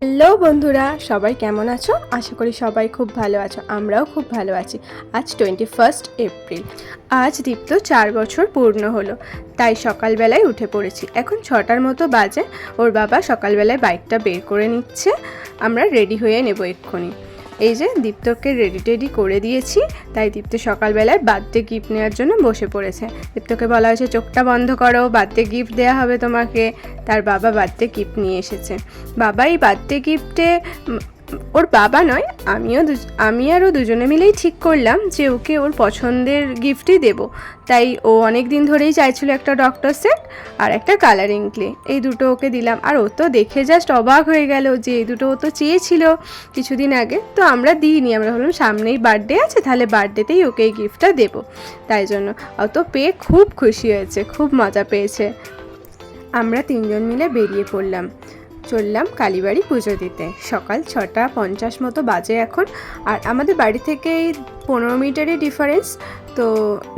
Hello বন্ধুরা, সবাই কেমন আছো? আশা করি সবাই খুব ভালো আছো। আমরাও খুব ভালো আছি। আজ 21 এপ্রিল। আজ দীপ্ত 4 বছর পূর্ণ হলো, তাই সকালবেলায় উঠে পড়েছি। এখন 6টার মতো বাজে। ওর বাবা সকালবেলায় বাইকটা বের করে নিচ্ছে, আমরা রেডি হয়ে নেব এক্ষুনি। এই যে দীপ্তকে রেডি করে দিয়েছি, তাই দীপ্ত সকালবেলায় বার্থডে গিফট নেওয়ার জন্য বসে পড়েছে। দীপ্তকে বলা হয়েছে চোখটা বন্ধ করো, বার্থডে গিফট দেওয়া হবে তোমাকে। তার বাবা বার্থডে গিফট নিয়ে এসেছে। বাবা এই বার্থডে গিফটে ওর বাবা নয়, আমি আর ও দুজনে মিলেই ঠিক করলাম যে ওকে ওর পছন্দের গিফটই দেব। তাই ও অনেক দিন ধরেই চাইছিল একটা ডক্টর সেট আর একটা কালারিং ক্লে, এই দুটো ওকে দিলাম। আর ও তো দেখে জাস্ট অবাক হয়ে গেল যে এই দুটো ও তো চেয়েছিল কিছুদিন আগে। তো আমরা দিইনি, আমরা ভাবলাম সামনেই বার্থডে আছে, তাহলে বার্থডেতেই ওকে এই গিফটটা দেবো। তাই জন্য ও তো পেয়ে খুব খুশি হয়েছে, খুব মজা পেয়েছে। আমরা তিনজন মিলে বেরিয়ে পড়লাম, চললাম কালীবাড়ি পুজো দিতে। সকাল 6:50 মতো বাজে এখন। আর আমাদের বাড়ি থেকে 15 মিনিটেরই ডিফারেন্স, তো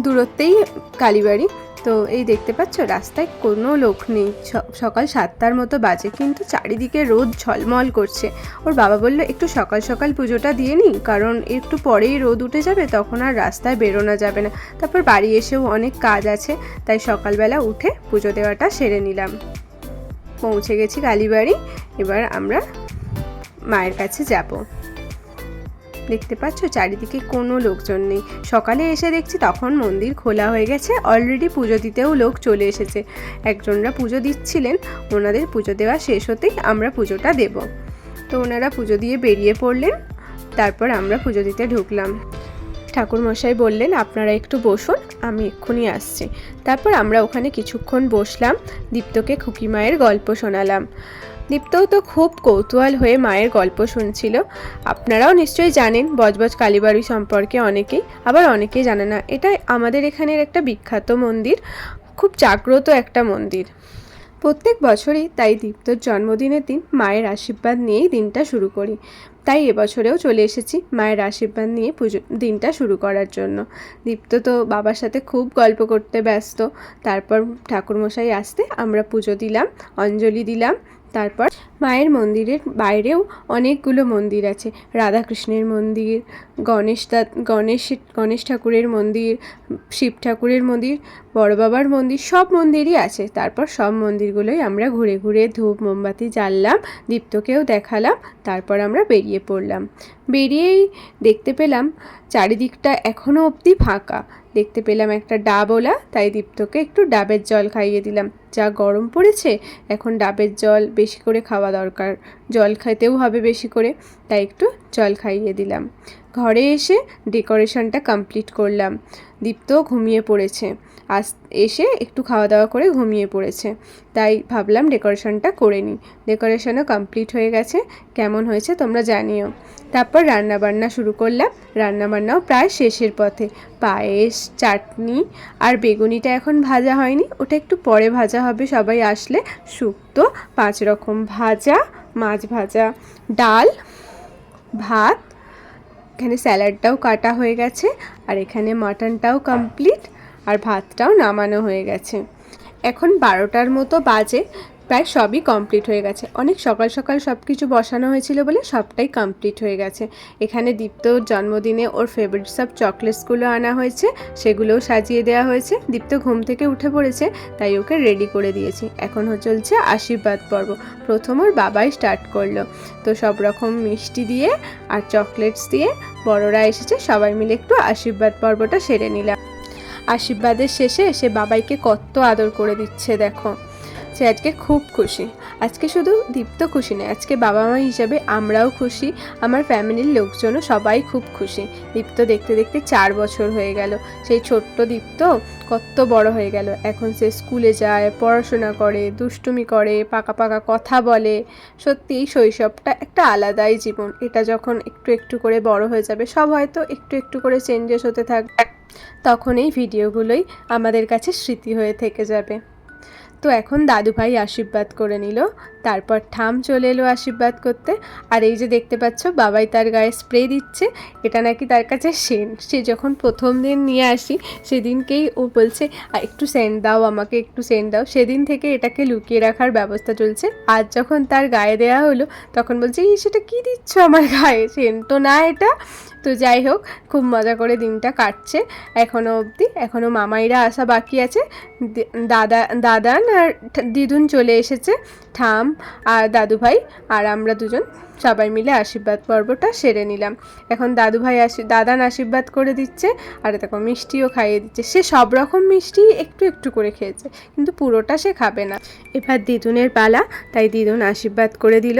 দূরত্বেই কালীবাড়ি। তো এই দেখতে পাচ্ছ রাস্তায় কোনো লোক নেই। সকাল 7টার মতো বাজে, কিন্তু চারিদিকে রোদ ঝলমল করছে। ওর বাবা বলল একটু সকাল সকাল পুজোটা দিয়ে নিই, কারণ একটু পরেই রোদ উঠে যাবে, তখন আর রাস্তায় বেরোনো যাবে না। তারপর বাড়ি এসেও অনেক কাজ আছে, তাই সকালবেলা উঠে পুজো দেওয়াটা সেরে নিলাম। পৌঁছে গেছি কালীবাড়ি। এবার আমরা মায়ের কাছে যাব। দেখতে পাচ্ছ চারিদিকে কোনো লোকজন নেই। সকালে এসে দেখছি তখন মন্দির খোলা হয়ে গেছে, অলরেডি পুজো দিতেও লোক চলে এসেছে। একজনরা পুজো দিচ্ছিলেন, ওনাদের পুজো দেওয়া শেষ হতেই আমরা পুজোটা দেব। তো ওনারা পুজো দিয়ে বেরিয়ে পড়লেন, তারপর আমরা পুজো দিতে ঢুকলাম। ঠাকুরমশাই বললেন আপনারা একটু বসুন, আমি এক্ষুনি আসছি। তারপর আমরা ওখানে কিছুক্ষণ বসলাম, দীপ্তকে খুকি মায়ের গল্প শোনালাম। দীপ্তও তো খুব কৌতূহল হয়ে মায়ের গল্প শুনছিল। আপনারাও নিশ্চয়ই জানেন বজবজ কালীবাড়ি সম্পর্কে অনেকেই, আবার অনেকেই জানে না। এটা আমাদের এখানের একটা বিখ্যাত মন্দির, খুব জাগ্রত একটা মন্দির। প্রত্যেক বছরই তাই দীপ্তর জন্মদিনের দিন মায়ের আশীর্বাদ নিয়েই দিনটা শুরু করি। তাই এবছরেও চলে এসেছি মায়ের আশীর্বাদ নিয়ে দিনটা শুরু করার জন্য। দীপ্ত তো বাবার সাথে খুব গল্প করতে ব্যস্ত। তারপর ঠাকুরমশাই আসতে আমরা পুজো দিলাম, অঞ্জলি দিলাম। তারপর মায়ের মন্দিরের বাইরেও অনেকগুলো মন্দির আছে। রাধাকৃষ্ণের মন্দির, গণেশ ঠাকুরের মন্দির, শিব ঠাকুরের মন্দির, বড় বাবার মন্দির, সব মন্দিরই আছে। তারপর সব মন্দিরগুলোই আমরা ঘুরে ঘুরে ধূপ মোমবাতি জ্বাললাম, দীপ্তকেও দেখালাম। তারপর আমরা বেরিয়ে পড়লাম। বেরিয়েই দেখতে পেলাম চারিদিকটা এখনও অবধি ফাঁকা। দেখতে পেলাম একটা ডাবওয়ালা, তাই দীপ্তকে একটু ডাবের জল খাইয়ে দিলাম। যা গরম পড়েছে, এখন ডাবের জল বেশি করে খাওয়া দরকার, জল খেতেও হবে বেশি করে, তাই একটু জল খাইয়ে দিলাম। ঘরে এসে ডেকোরেশনটা কমপ্লিট করলাম। দীপ্তও ঘুমিয়ে পড়েছে, এসে একটু খাওয়া দাওয়া করে ঘুমিয়ে পড়েছে, তাই ভাবলাম ডেকোরেশনটা করে নিই। ডেকোরেশনও কমপ্লিট হয়ে গেছে, কেমন হয়েছে তোমরা জানিও। তারপর রান্নাবান্না শুরু করলাম। রান্নাবান্নাও প্রায় শেষের পথে। পায়েস, চাটনি আর বেগুনিটা এখন ভাজা হয়নি, ওটা একটু পরে ভাজা হবে সবাই আসলে। শুক্তো, 5 রকম ভাজা, মাছ ভাজা, ডাল, ভাত, এখানে স্যালাডটাও কাটা হয়ে গেছে, আর এখানে মাটনটাও কমপ্লিট, আর ভাতটাও নামানো হয়ে গেছে। এখন 12টার মতো বাজে, প্রায় সবই কমপ্লিট হয়ে গেছে। অনেক সকাল সকাল সব কিছু বসানো হয়েছিল বলে সবটাই কমপ্লিট হয়ে গেছে। এখানে দীপ্তর জন্মদিনে ওর ফেভারিট সব চকলেটসগুলো আনা হয়েছে, সেগুলোও সাজিয়ে দেওয়া হয়েছে। দীপ্ত ঘুম থেকে উঠে পড়েছে, তাই ওকে রেডি করে দিয়েছি। এখন চলছে আশীর্বাদ পর্ব। প্রথম ওর বাবাই স্টার্ট করলো, তো সব রকম মিষ্টি দিয়ে আর চকলেটস দিয়ে বড়রা এসেছে, সবাই মিলে একটু আশীর্বাদ পর্বটা সেরে নিলাম। আশীর্বাদের শেষে সে বাবাইকে কত আদর করে দিচ্ছে দেখো। সে আজকে খুব খুশি। আজকে শুধু দীপ্ত খুশি নয়, আজকে বাবা মা হিসাবে আমরাও খুশি, আমার ফ্যামিলির লোকজনও সবাই খুব খুশি। দীপ্ত দেখতে দেখতে 4 বছর হয়ে গেল। সেই ছোট্ট দীপ্ত কত বড় হয়ে গেল। এখন সে স্কুলে যায়, পড়াশোনা করে, দুষ্টুমি করে, পাকা পাকা কথা বলে। সত্যি এই শৈশবটা একটা আলাদাই জীবন। এটা যখন একটু একটু করে বড় হয়ে যাবে, সব হয়তো একটু একটু করে চেঞ্জেস হতে থাকবে, তখন এই ভিডিওগুলোই আমাদের কাছে স্মৃতি হয়ে থেকে যাবে। তো এখন দাদুভাই আশীর্বাদ করে নিল, তারপর ঠাম চলে এলো আশীর্বাদ করতে। আর এই যে দেখতে পাচ্ছ বাবাই তার গায়ে স্প্রে দিচ্ছে, এটা নাকি তার কাছে সেন্ট। সে যখন প্রথম দিন নিয়ে আসি সেদিনকেই ও বলছে একটু সেন্ট দাও, আমাকে একটু সেন্ট দাও। সেদিন থেকে এটাকে লুকিয়ে রাখার ব্যবস্থা চলছে। আজ যখন তার গায়ে দেওয়া হলো তখন বলছে সেটা কি দিচ্ছ আমার গায়ে, সেন্ট তো না এটা। তো যাই হোক, খুব মজা করে দিনটা কাটছে এখনও অবধি। এখনও মামাইরা আসা বাকি আছে। দাদান আর দিদুন চলে এসেছে, ঠাম আর দাদুভাই আর আমরা দুজন সবাই মিলে আশীর্বাদ পর্বটা সেরে নিলাম। এখন দাদান আশীর্বাদ করে দিচ্ছে, আর দেখো মিষ্টিও খাইয়ে দিচ্ছে। সে সব রকম মিষ্টি একটু একটু করে খেয়েছে, কিন্তু পুরোটা সে খাবে না। এবার দিদুনের পালা, তাই দিদুন আশীর্বাদ করে দিল।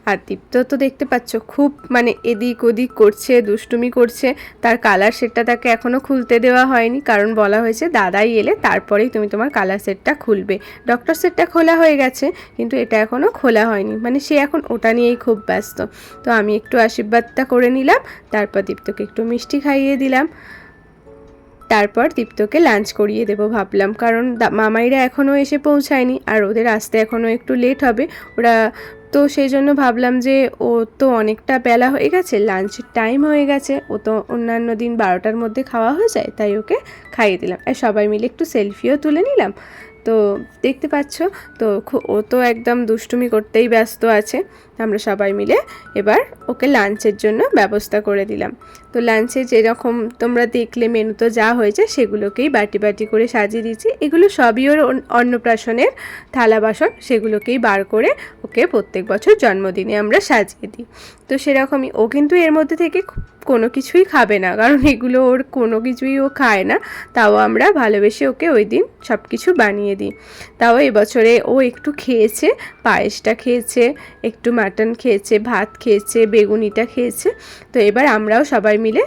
আর দীপ্ত তো দেখতে পাচ্ছ খুব মানে এদিক ওদিক করছে, দুষ্টুমি করছে। তার কালার সেটটা তাকে এখনও খুলতে দেওয়া হয়নি, কারণ বলা হয়েছে দাদাই এলে তারপরেই তুমি তোমার কালার সেটটা খুলবে। ডক্টর সেটটা খোলা হয়ে গেছে, কিন্তু এটা এখনও খোলা হয়নি, মানে সে এখন ওটা নিয়েই খুব ব্যস্ত। তো আমি একটু আশীর্বাদটা করে নিলাম, তারপর দীপ্তকে একটু মিষ্টি খাইয়ে দিলাম। তারপর দীপ্তকে লাঞ্চ করিয়ে দেবো ভাবলাম, কারণ মামাইরা এখনও এসে পৌঁছায়নি আর ওদের আসতে এখনও একটু লেট হবে ওরা। তো সেই জন্য ভাবলাম যে ও তো অনেকটা বেলা হয়ে গেছে, লাঞ্চের টাইম হয়ে গেছে, ও তো অন্যান্য দিন 12টার মধ্যে খাওয়া হয়ে যায়, তাই ওকে খাইয়ে দিলাম। আর সবাই মিলে একটু সেলফিও তুলে নিলাম। তো দেখতে পাচ্ছ, তো ও তো একদম দুষ্টুমি করতেই ব্যস্ত আছে। আমরা সবাই মিলে এবার ওকে লাঞ্চের জন্য ব্যবস্থা করে দিলাম। তো লাঞ্চে যেরকম তোমরা দেখলে মেনু তো যা হয়েছে সেগুলোকেই বাটি বাটি করে সাজিয়ে দিয়েছি। এগুলো সবই ওর অন্নপ্রাশনের থালা বাসন, সেগুলোকেই বার করে ওকে প্রত্যেক বছর জন্মদিনে আমরা সাজিয়ে দিই। তো সেরকমই ও কিন্তু এর মধ্যে থেকে কোনো কিছুই খাবে না, কারণ এগুলো ওর কোনো কিছুই ও খায় না। তাও আমরা ভালোবেসে ওকে ওই দিন সব কিছু বানিয়ে দিই। তাও এবছরে ও একটু খেয়েছে, পায়েসটা খেয়েছে, একটু মাটন খেয়েছে, ভাত খেয়েছে, বেগুনিটা খেয়েছে। তো এবার আমরাও সবাই মিলে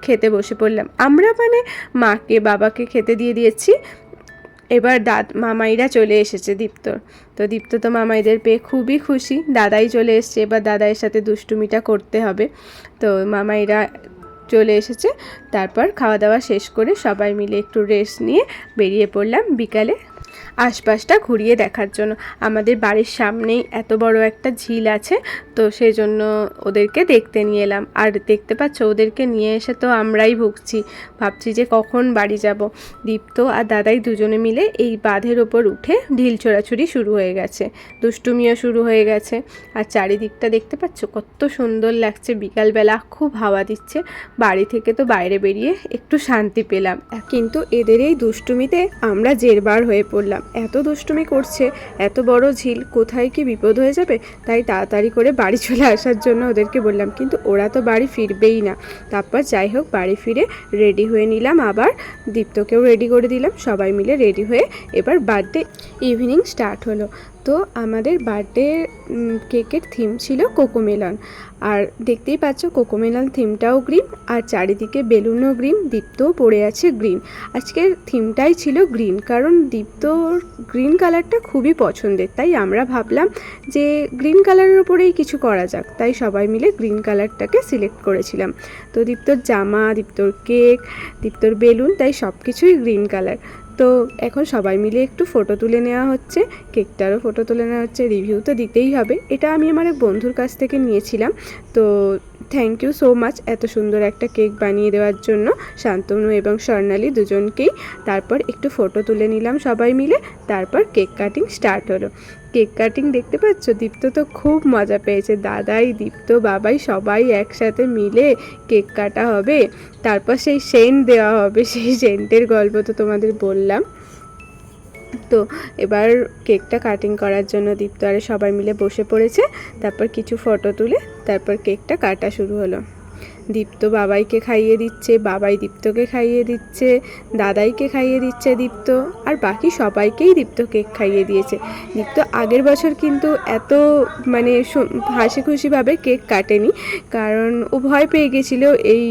খেতে বসে পড়লাম। আমরা মানে মাকে বাবাকে খেতে দিয়ে দিয়েছি। এবার মামাইরা চলে এসেছে দীপ্তর। তো দীপ্ত তো মামাইদের পেয়ে খুবই খুশি, দাদাই চলে এসছে, এবার দাদাইয়ের সাথে দুষ্টুমিটা করতে হবে। তো মামাইরা চলে এসেছে। তারপর খাওয়া দাওয়া শেষ করে সবাই মিলে একটু রেস্ট নিয়ে বেরিয়ে পড়লাম বিকালে আশপাশটা ঘুরিয়ে দেখার জন্য। আমাদের বাড়ির সামনেই এত বড় একটা ঝিল আছে, তো সেই জন্য ওদেরকে দেখতে নিয়ে এলাম। আর দেখতে পাচ্ছ ওদেরকে নিয়ে এসে তো আমরাই ভুগছি, ভাবছি যে কখন বাড়ি যাব। দীপ্ত আর দাদাই দুজনে মিলে এই বাঁধের ওপর উঠে ঢিল ছোড়াছুড়ি শুরু হয়ে গেছে, দুষ্টুমিও শুরু হয়ে গেছে। আর চারিদিকটা দেখতে পাচ্ছ কত সুন্দর লাগছে, বিকালবেলা খুব হাওয়া দিচ্ছে। বাড়ি থেকে তো বাইরে বেরিয়ে একটু শান্তি পেলাম, কিন্তু এদের এই দুষ্টুমিতে আমরা জেরবার হয়ে পড়লাম। এত দুষ্টুমি করছে, এত বড় ঝিল, কোথায় কি বিপদ হয়ে যাবে। তাই তাড়াতাড়ি করে বাড়ি চলে আসার জন্য ওদেরকে বললাম, কিন্তু ওরা তো বাড়ি ফিরবেই না। তারপর যাই হোক বাড়ি ফিরে রেডি হয়ে নিলাম, আবার দীপ্তকেও রেডি করে দিলাম। সবাই মিলে রেডি হয়ে এবার বার্থডে ইভিনিং স্টার্ট হলো। তো আমাদের বার্থডে কেকের থিম ছিল কোকোমেলন। আর দেখতেই পাচ্ছ কোকোমেলন থিমটাও গ্রিন, আর চারিদিকে বেলুনও গ্রিন, দীপ্তও পড়ে আছে গ্রিন। আজকের থিমটাই ছিল গ্রিন, কারণ দীপ্তর গ্রিন কালারটা খুবই পছন্দের। তাই আমরা ভাবলাম যে গ্রিন কালারের উপরেই কিছু করা যাক, তাই সবাই মিলে গ্রিন কালারটাকে সিলেক্ট করেছিলাম। তো দীপ্তর জামা, দীপ্তর কেক, দীপ্তর বেলুন, তাই সব কিছুই গ্রিন কালার। তো এখন সবাই মিলে একটু ফটো তুলে নেওয়া হচ্ছে, কেকটারও ফটো তুলে নেওয়া হচ্ছে। রিভিউ তো দিতেই হবে, এটা আমি আমার এক বন্ধুর কাছ থেকে নিয়েছিলাম। তো থ্যাংক ইউ সো মাচ এত সুন্দর একটা কেক বানিয়ে দেওয়ার জন্য শান্তনু এবং স্বর্ণালী দুজনকেই। তারপর একটু ফটো তুলে নিলাম সবাই মিলে, তারপর কেক কাটিং স্টার্ট হলো। কেক কাটিং দেখতে পাচ্ছ, দীপ্ত তো খুব মজা পেয়েছে। দাদাই, দীপ্ত, বাবাই সবাই একসাথে মিলে কেক কাটা হবে, তারপর সেই সেন্ট দেওয়া হবে। সেই সেন্টের গল্প তো তোমাদের বললাম। তো এবার কেকটা কাটিং করার জন্য দীপ্ত আর সবাই মিলে বসে পড়েছে। তারপর কিছু ফটো তুলে তারপর কেকটা কাটা শুরু হলো। দীপ্ত বাবাইকে খাইয়ে দিচ্ছে, বাবাই দীপ্তকে খাইয়ে দিচ্ছে, দাদাইকে খাইয়ে দিচ্ছে দীপ্ত, আর বাকি সবাইকেই দীপ্ত কেক খাইয়ে দিয়েছে। দীপ্ত আগের বছর কিন্তু এত মানে হাসি খুশিভাবে কেক কাটেনি, কারণ ও ভয় পেয়ে গেছিলো এই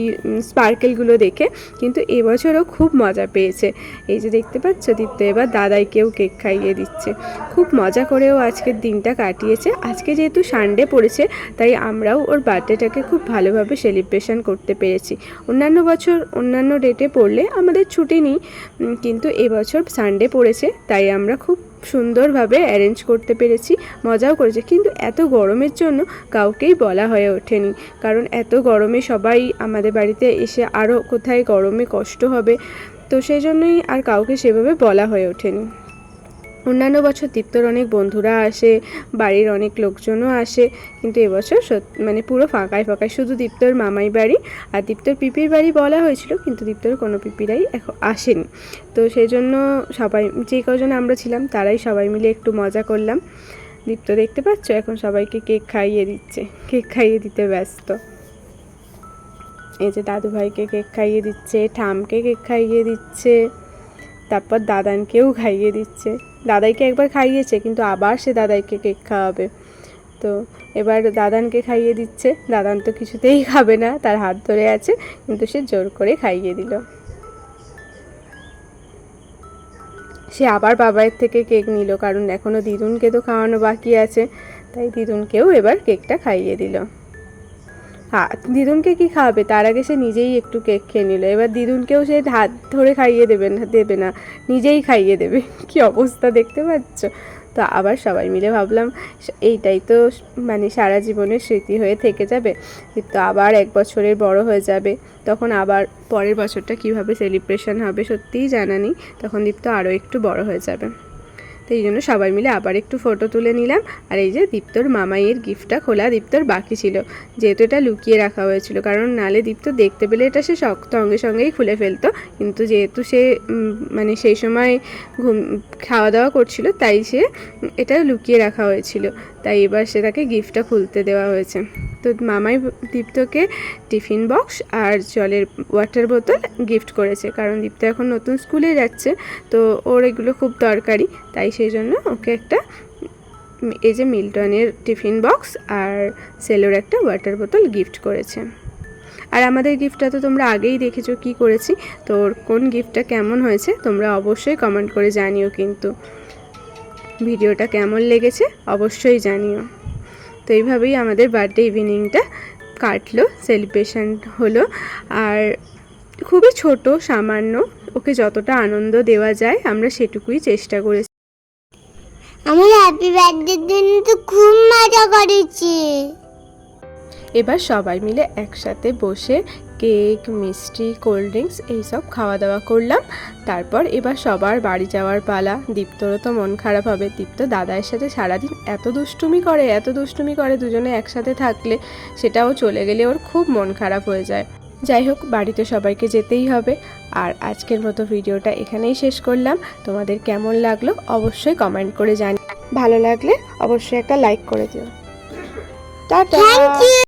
স্পার্কেলগুলো দেখে, কিন্তু এবছরও খুব মজা পেয়েছে। এই যে দেখতে পাচ্ছ দীপ্ত এবার দাদাইকেও কেক খাইয়ে দিচ্ছে। খুব মজা করেও আজকের দিনটা কাটিয়েছে। আজকে যেহেতু সানডে পড়েছে, তাই আমরাও ওর বার্থডেটাকে খুব ভালোভাবে সেলিব্রেশন করতে পেরেছি। অন্যান্য বছর অন্যান্য ডেটে পড়লে আমাদের ছুটি নেই, কিন্তু এবছর সানডে পড়েছে, তাই আমরা খুব সুন্দরভাবে অ্যারেঞ্জ করতে পেরেছি, মজাও করেছি। কিন্তু এত গরমের জন্য কাউকেই বলা হয়ে ওঠেনি, কারণ এত গরমে সবাই আমাদের বাড়িতে এসে আরও কোথায় গরমে কষ্ট হবে, তো সেই জন্যই আর কাউকে সেভাবে বলা হয়ে ওঠেনি। অন্যান্য বছর দীপ্তর অনেক বন্ধুরা আসে, বাড়ির অনেক লোকজনও আসে, কিন্তু এবছর মানে পুরো ফাঁকায় ফাঁকায়, শুধু দীপ্তর মামাই বাড়ি আর দীপ্তর পিপির বাড়ি বলা হয়েছিল, কিন্তু দীপ্তর কোনো পিপিরাই এখন আসেনি। তো সেই জন্য সবাই, যে কজন আমরা ছিলাম তারাই সবাই মিলে একটু মজা করলাম। দীপ্ত দেখতে পাচ্ছ এখন সবাইকে কেক খাইয়ে দিচ্ছে, কেক খাইয়ে দিতে ব্যস্ত। এই যে দাদুভাইকে কেক খাইয়ে দিচ্ছে, ঠামকে কেক খাইয়ে দিচ্ছে, তারপর দাদানকেও খাইয়ে দিচ্ছে। দাদাইকে একবার খাইয়েছে, কিন্তু আবার সে দাদাইকে কেক খাওয়াবে। তো এবার দাদানকে খাইয়ে দিচ্ছে। দাদান তো কিছুতেই খাবে না, তার হাত ধরে আছে, কিন্তু সে জোর করে খাইয়ে দিল। সে আবার বাবার থেকে কেক নিল, কারণ এখনও দিদুনকে তো খাওয়ানো বাকি আছে, তাই দিদুনকেও এবার কেকটা খাইয়ে দিল। হ্যাঁ, দিদুনকে কি খাওয়াবে, তার আগে সে নিজেই একটু কেক খেয়ে নিল। এবার দিদুনকেও সে হাত ধরে খাইয়ে দেবে না, নিজেই খাইয়ে দেবে। কি অবস্থা দেখতে পাচ্ছ? তো আবার সবাই মিলে ভাবলাম এইটাই তো মানে সারা জীবনের স্মৃতি হয়ে থেকে যাবে। তো আবার 1 বছরের বড় হয়ে যাবে, তখন আবার পরের বছরটা কিভাবে সেলিব্রেশন হবে সত্যিই জানা নেই, তখন দীপ্ত আরও একটু বড় হয়ে যাবে। তো এই জন্য সবাই মিলে আবার একটু ফটো তুলে নিলাম। আর এই যে দীপ্তর মামাইয়ের গিফটটা খোলা দীপ্তর বাকি ছিল, যেহেতু এটা লুকিয়ে রাখা হয়েছিল, কারণ নালে দীপ্ত দেখতে পেলে এটা সে সঙ্গে সঙ্গেই খুলে ফেলতো। কিন্তু যেহেতু সে মানে সেই সময় খাওয়া দাওয়া করছিল, তাই সে এটা লুকিয়ে রাখা হয়েছিল, তাই এবার সে তাকে গিফটটা খুলতে দেওয়া হয়েছে। তো মামাই দীপ্তকে টিফিন বক্স আর জলের ওয়াটার বোতল গিফট করেছে, কারণ দীপ্ত এখন নতুন স্কুলে যাচ্ছে, তো ওর এগুলো খুব দরকারি, তাই সেই জন্য ওকে একটা এই যে মিল্টনের টিফিন বক্স আর সেলোর একটা ওয়াটার বোতল গিফট করেছে। আর আমাদের গিফটটা তো তোমরা আগেই দেখেছো কি করেছি, তো ওর কোন গিফটটা কেমন হয়েছে তোমরা অবশ্যই কমেন্ট করে জানিও। কিন্তু ভিডিওটা কেমন লেগেছে অবশ্যই জানিও। তো এইভাবেই আমাদের বার্থডে ইভিনিংটা কাটলো, সেলিব্রেশন হলো। আর খুবই ছোট সামান্য, ওকে যতটা আনন্দ দেওয়া যায় আমরা সেটুকুই চেষ্টা করেছি। আমি হ্যাপি বার্থডের দিন তো খুব মজা করেছি। এবার সবাই মিলে একসাথে বসে কেক, মিষ্টি, কোল্ড ড্রিঙ্কস এইসব খাওয়া দাওয়া করলাম। তারপর এবার সবার বাড়ি যাওয়ার পালা। দীপ্তরও তো মন খারাপ হবে, দীপ্ত দাদার সাথে সারাদিন এত দুষ্টুমি করে দুজনে একসাথে থাকলে, সেটাও চলে গেলে ওর খুব মন খারাপ হয়ে যায়। যাই হোক, বাড়িতে সবাইকে যেতেই হবে। আর আজকের মতো ভিডিওটা এখানেই শেষ করলাম। তোমাদের কেমন লাগলো অবশ্যই কমেন্ট করে জানি, ভালো লাগলে অবশ্যই একটা লাইক করে দিও। টাটা।